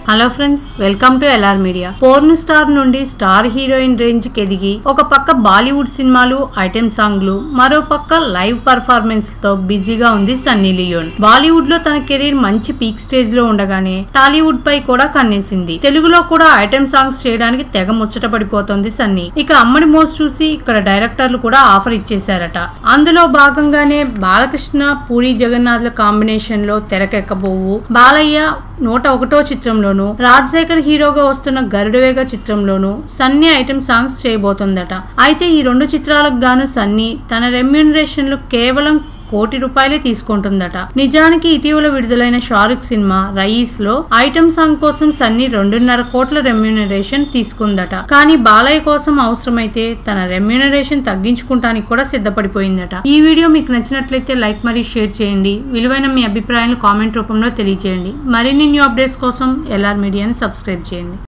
Hello friends, welcome to LR media. Porn star నుండి star heroine range కి ఎదిగి ఒక పక్క బాలీవుడ్ సినిమాలు, ఐటెం సాంగ్లు, మరో పక్క లైవ్ పర్ఫార్మెన్స్ తో బిజీగా ఉంది సన్నీ లియోన్. బాలీవుడ్ లో తన కెరీర్ మంచి పీక్ స్టేజ్ లో ఉండగానే టాలీవుడ్ పై కూడా కన్నేసింది. తెలుగులో కూడా ఐటెం సాంగ్స్ చేయడానికి తెగ ముచ్చట పడిపోతోంది సన్నీ. ఇక అమ్మడి మోస్ చూసి ఇక్కడ డైరెక్టర్లు కూడా ఆఫర్ ఇచ్చేశారట. అందులో భాగంగానే బాలకృష్ణ, పూరి జగన్నాథ్ల కాంబినేషన్ లో తెరకెక్కబోవు బాలయ్య 101వ చిత్రంలోను, రాజశేఖర్ హీరోగా వస్తున్న గరుడవేగ చిత్రంలోను సన్నీ ఐటెం సాంగ్స్ చేయబోతోందట. అయితే ఈ రెండు చిత్రాలకు గాను సన్నీ తన రెమ్యూనరేషన్లు కేవలం ₹1,00,00,000 తీసుకుంటుందట. నిజానికి ఇటీవల విడుదలైన షారుఖ్ సినిమా రయీస్ లో ఐటెం సాంగ్ కోసం సన్నీ 2.5 కోట్ల రెమ్యూనరేషన్ తీసుకుందట. కానీ బాలయ్య కోసం అవసరమైతే తన రెమ్యూనరేషన్ తగ్గించుకుంటానికి కూడా సిద్ధపడిపోయిందట. ఈ వీడియో మీకు నచ్చినట్లయితే లైక్ మరియు షేర్ చేయండి. విలువైన మీ అభిప్రాయాలను కామెంట్ రూపంలో తెలియజేయండి. మరిన్ని న్యూ అప్డేట్స్ కోసం ఎల్ఆర్ మీడియాని సబ్స్క్రైబ్ చేయండి.